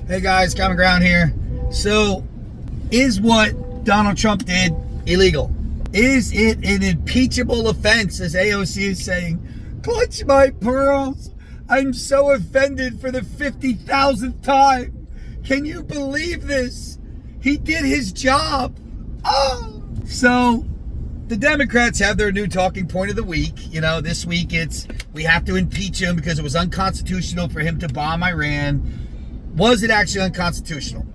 Hey guys, Common Ground here. So, is what Donald Trump did illegal? Is it an impeachable offense, as AOC is saying? Clutch my pearls. I'm so offended for the 50,000th time. Can you believe this? He did his job. Oh! So, the Democrats have their new talking point of the week. You know, this week it's, we have to impeach him because it was unconstitutional for him to bomb Iran. Was it actually unconstitutional?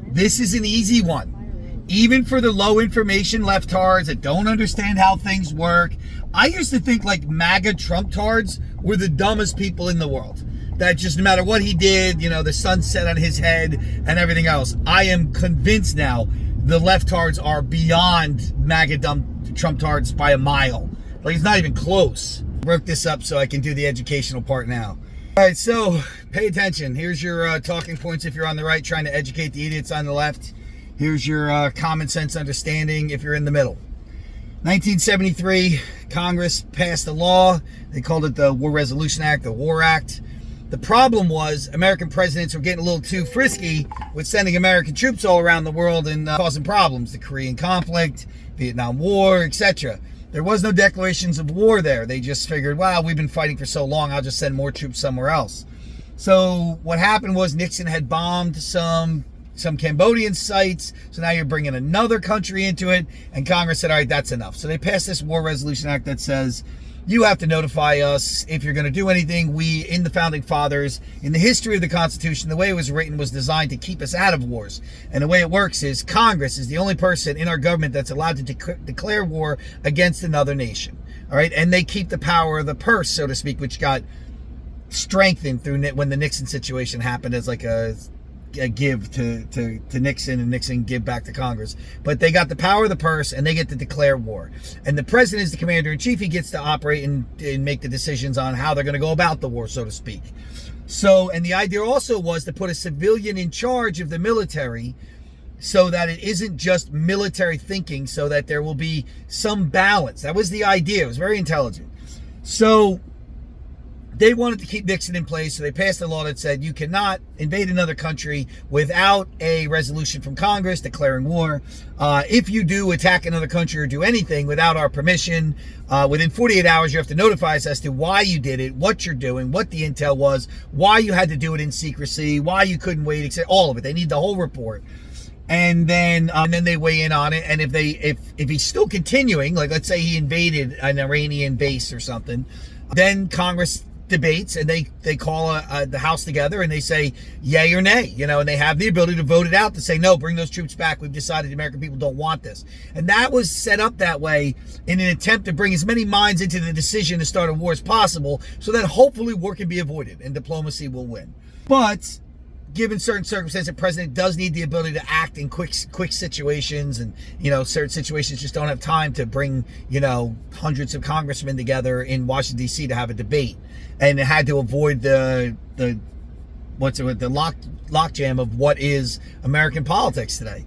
This is an easy one. Even for the low information leftards that don't understand how things work. I used to think like MAGA Trump-tards were the dumbest people in the world. That just no matter what he did, you know, the sun set on his head and everything else. I am convinced now the leftards are beyond MAGA dumb Trump-tards by a mile. Like, it's not even close. I wrote this up so I can do the educational part now. All right, so pay attention. Here's your talking points if you're on the right, trying to educate the idiots on the left. Here's your common sense understanding if you're in the middle. 1973, Congress passed a law. They called it the War Resolution Act, the War Act. The problem was American presidents were getting a little too frisky with sending American troops all around the world and causing problems. The Korean conflict, Vietnam War, etc. There was no declarations of war there. They just figured, wow, we've been fighting for so long, I'll just send more troops somewhere else. So what happened was Nixon had bombed some Cambodian sites. So now you're bringing another country into it. And Congress said, all right, that's enough. So they passed this War Resolution Act that says, you have to notify us if you're going to do anything. We, in the Founding Fathers, in the history of the Constitution, the way it was written was designed to keep us out of wars. And the way it works is Congress is the only person in our government that's allowed to declare war against another nation. All right. And they keep the power of the purse, so to speak, which got strengthened through when the Nixon situation happened as like a give to Nixon, and Nixon give back to Congress. But they got the power of the purse and they get to declare war. And the president is the commander-in-chief. He gets to operate and make the decisions on how they're going to go about the war, so to speak. So, and the idea also was to put a civilian in charge of the military so that it isn't just military thinking, so that there will be some balance. That was the idea. It was very intelligent. So they wanted to keep Nixon in place, so they passed a law that said you cannot invade another country without a resolution from Congress declaring war. If you do attack another country or do anything without our permission, within 48 hours you have to notify us as to why you did it, what you're doing, what the intel was, why you had to do it in secrecy, why you couldn't wait, etc. All of it. They need the whole report. And then they weigh in on it. And if he's still continuing, like let's say he invaded an Iranian base or something, then Congress debates and they call the House together and they say yay or nay, you know, and they have the ability to vote it out to say no, bring those troops back. We've decided the American people don't want this. And that was set up that way in an attempt to bring as many minds into the decision to start a war as possible, so that hopefully war can be avoided and diplomacy will win. But given certain circumstances, the president does need the ability to act in quick situations, and, you know, certain situations just don't have time to bring, you know, hundreds of congressmen together in Washington, D.C. to have a debate. And it had to avoid the lockjam of what is American politics today.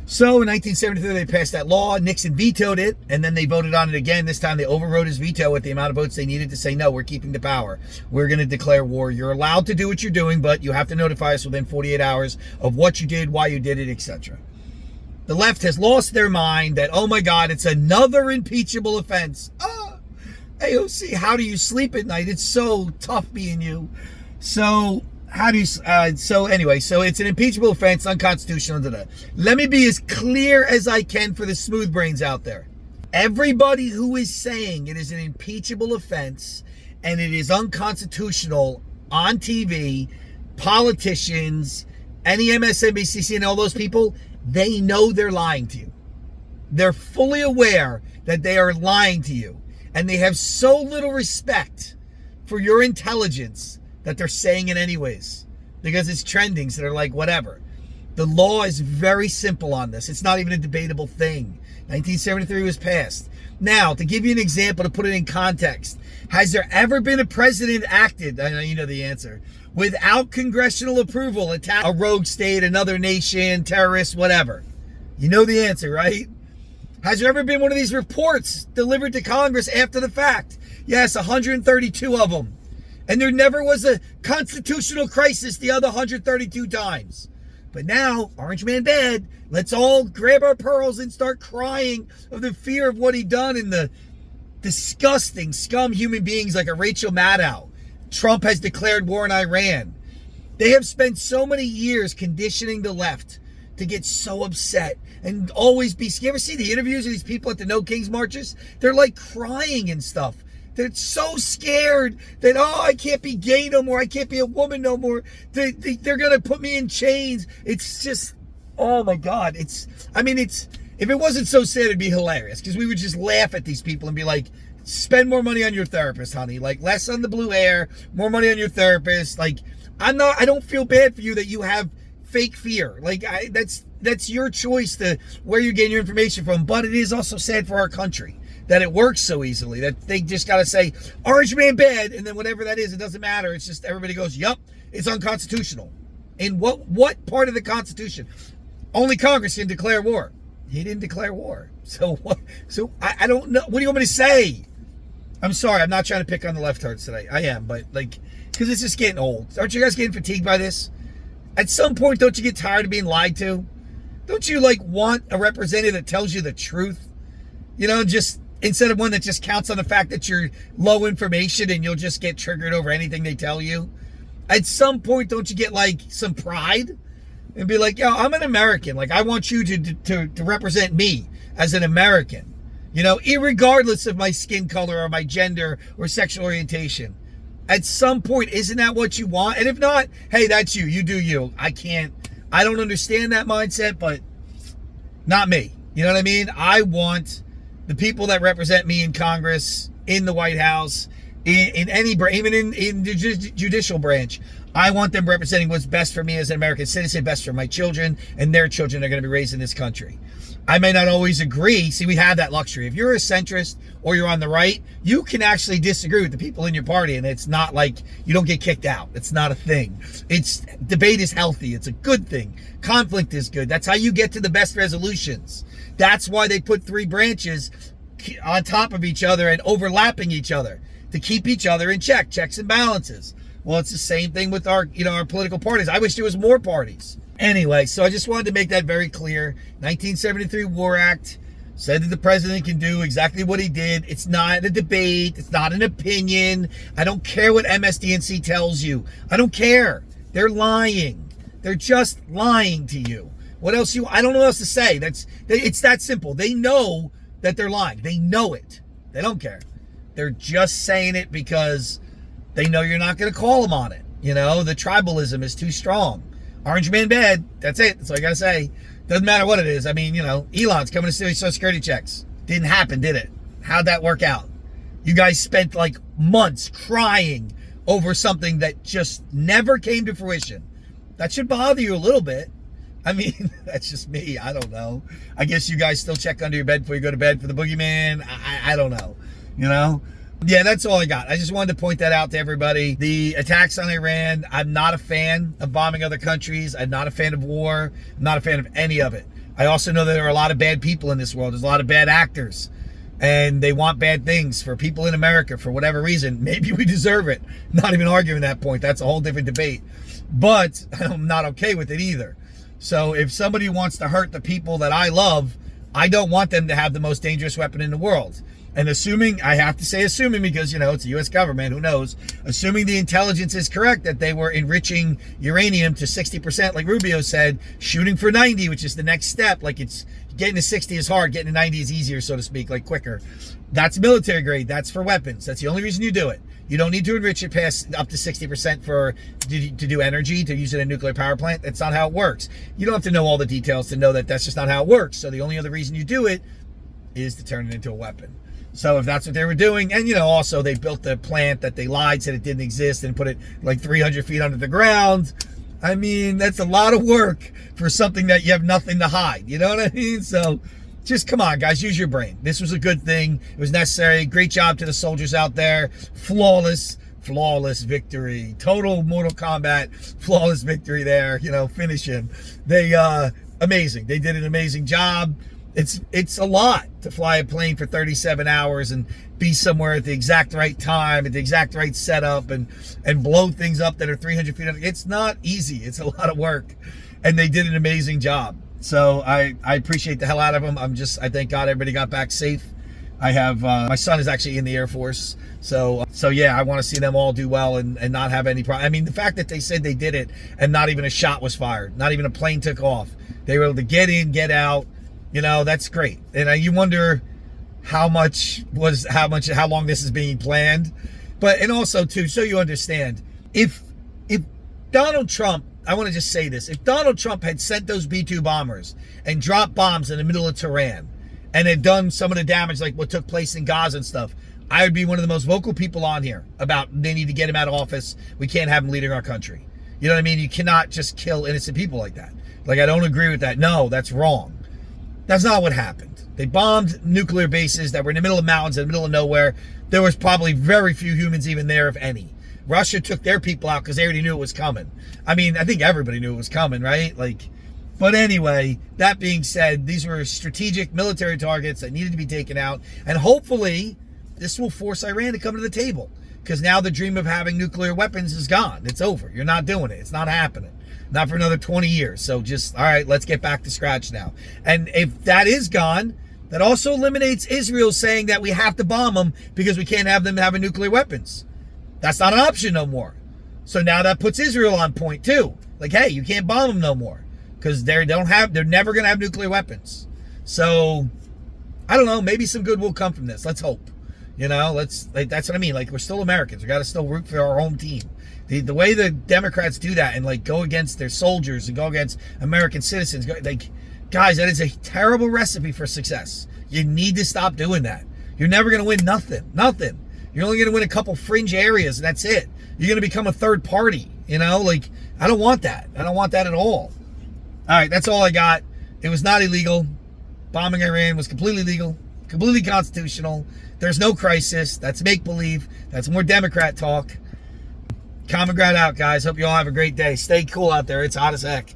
So in 1973, they passed that law. Nixon vetoed it, and then they voted on it again. This time they overrode his veto with the amount of votes they needed to say, no, we're keeping the power. We're going to declare war. You're allowed to do what you're doing, but you have to notify us within 48 hours of what you did, why you did it, etc. The left has lost their mind that, oh my God, it's another impeachable offense. AOC, how do you sleep at night? It's so tough being you. So how do you, so it's an impeachable offense, unconstitutional. Let me be as clear as I can for the smooth brains out there. Everybody who is saying it is an impeachable offense and it is unconstitutional on TV, politicians, any MSNBC, and all those people, they know they're lying to you. They're fully aware that they are lying to you. And they have so little respect for your intelligence that they're saying it anyways, because it's trending, so they're like, whatever. The law is very simple on this. It's not even a debatable thing. 1973 was passed. Now, to give you an example, to put it in context, has there ever been a president acted, I know you know the answer, without congressional approval, attack a rogue state, another nation, terrorists, whatever? You know the answer, right? Has there ever been one of these reports delivered to Congress after the fact? Yes, 132 of them. And there never was a constitutional crisis the other 132 times. But now, Orange Man bad. Let's all grab our pearls and start crying of the fear of what he done and the disgusting scum human beings like a Rachel Maddow. Trump has declared war on Iran. They have spent so many years conditioning the left to get so upset and always be scared. You ever see the interviews of these people at the No Kings marches? They're like crying and stuff. They're so scared that, oh, I can't be gay no more. I can't be a woman no more. They're going to put me in chains. It's just, oh my God. If it wasn't so sad, it'd be hilarious because we would just laugh at these people and be like, spend more money on your therapist, honey. Like, less on the blue hair, more money on your therapist. Like, I don't feel bad for you that you have fake fear. Like, that's your choice to where you're getting your information from. But it is also sad for our country that it works so easily, that they just got to say, Orange Man bad, and then whatever that is, it doesn't matter. It's just everybody goes, yup, it's unconstitutional. In what part of the Constitution? Only Congress can declare war. He didn't declare war. So what? So I don't know. What do you want me to say? I'm sorry. I'm not trying to pick on the leftards today. I am, but like, because it's just getting old. Aren't you guys getting fatigued by this? At some point, don't you get tired of being lied to? Don't you like want a representative that tells you the truth? You know, just instead of one that just counts on the fact that you're low information and you'll just get triggered over anything they tell you. At some point, don't you get like some pride and be like, yo, I'm an American. Like, I want you to represent me as an American, you know, irregardless of my skin color or my gender or sexual orientation. At some point, isn't that what you want? And if not, hey, that's you. You do you. I don't understand that mindset, but not me. You know what I mean? I want the people that represent me in Congress, in the White House, in any, even in the judicial branch. I want them representing what's best for me as an American citizen, best for my children, and their children are going to be raised in this country. I may not always agree. See, we have that luxury. If you're a centrist or you're on the right, you can actually disagree with the people in your party, and it's not like you don't get kicked out. It's not a thing. Debate is healthy. It's a good thing. Conflict is good. That's how you get to the best resolutions. That's why they put three branches on top of each other and overlapping each other to keep each other in check, checks and balances. Well, it's the same thing with our political parties. I wish there was more parties. Anyway, so I just wanted to make that very clear. 1973 War Act said that the president can do exactly what he did. It's not a debate. It's not an opinion. I don't care what MSDNC tells you. I don't care. They're lying. They're just lying to you. What else I don't know what else to say. It's that simple. They know that they're lying. They know it. They don't care. They're just saying it because they know you're not going to call them on it. You know, the tribalism is too strong. Orange Man bad. That's it. That's all I got to say. Doesn't matter what it is. I mean, you know, Elon's coming to steal your Social Security checks. Didn't happen, did it? How'd that work out? You guys spent like months crying over something that just never came to fruition. That should bother you a little bit. I mean, that's just me. I don't know. I guess you guys still check under your bed before you go to bed for the boogeyman. I don't know. You know? Yeah, that's all I got. I just wanted to point that out to everybody. The attacks on Iran, I'm not a fan of bombing other countries. I'm not a fan of war. I'm not a fan of any of it. I also know that there are a lot of bad people in this world. There's a lot of bad actors. And they want bad things for people in America for whatever reason. Maybe we deserve it. Not even arguing that point. That's a whole different debate. But I'm not okay with it either. So if somebody wants to hurt the people that I love, I don't want them to have the most dangerous weapon in the world. And assuming, I have to say assuming because, you know, it's the U.S. government, who knows, assuming the intelligence is correct that they were enriching uranium to 60%, like Rubio said, shooting for 90, which is the next step. Like, it's getting to 60 is hard, getting to 90 is easier, so to speak, like quicker. That's military grade. That's for weapons. That's the only reason you do it. You don't need to enrich it past up to 60% to do energy, to use it in a nuclear power plant. That's not how it works. You don't have to know all the details to know that that's just not how it works. So the only other reason you do it is to turn it into a weapon. So if that's what they were doing, and, you know, also they built the plant that they lied, said it didn't exist, and put it like 300 feet under the ground. I mean, that's a lot of work for something that you have nothing to hide. You know what I mean? So just come on, guys, use your brain. This was a good thing. It was necessary. Great job to the soldiers out there. Flawless victory. Total Mortal Kombat, flawless victory there. You know, finish him. They, amazing. They did an amazing job. It's a lot to fly a plane for 37 hours and be somewhere at the exact right time, at the exact right setup, and blow things up that are 300 feet up. It's not easy. It's a lot of work, and they did an amazing job. So I appreciate the hell out of them. I thank God everybody got back safe. I have my son is actually in the Air Force, so yeah, I want to see them all do well and not have any problem. I mean, the fact that they said they did it and not even a shot was fired, not even a plane took off. They were able to get in, get out. You know, that's great. And you wonder how long this is being planned. And also too, so you understand, if Donald Trump, I want to just say this, if Donald Trump had sent those B-2 bombers and dropped bombs in the middle of Tehran and had done some of the damage like what took place in Gaza and stuff, I would be one of the most vocal people on here about they need to get him out of office. We can't have him leading our country. You know what I mean? You cannot just kill innocent people like that. Like, I don't agree with that. No, that's wrong. That's not what happened. They bombed nuclear bases that were in the middle of mountains, in the middle of nowhere. There was probably very few humans even there, if any. Russia took their people out because they already knew it was coming. I mean, I think everybody knew it was coming, right? But anyway, that being said, these were strategic military targets that needed to be taken out. And hopefully, this will force Iran to come to the table. Because now the dream of having nuclear weapons is gone. It's over. You're not doing it. It's not happening. Not for another 20 years. So just, all right, let's get back to scratch now. And if that is gone, that also eliminates Israel saying that we have to bomb them because we can't have them having nuclear weapons. That's not an option no more. So now that puts Israel on point too. Like, hey, you can't bomb them no more because they're never going to have nuclear weapons. So I don't know. Maybe some good will come from this. Let's hope. You know, that's what I mean. Like, we're still Americans. We got to still root for our home team. The way the Democrats do that and like go against their soldiers and go against American citizens, guys, that is a terrible recipe for success. You need to stop doing that. You're never going to win nothing. You're only going to win a couple fringe areas, and that's it. You're going to become a third party. You know, like, I don't want that. I don't want that at all. All right, that's all I got. It was not illegal. Bombing Iran was completely legal, completely constitutional. There's no crisis. That's make-believe. That's more Democrat talk. Common Ground out, guys. Hope you all have a great day. Stay cool out there. It's hot as heck.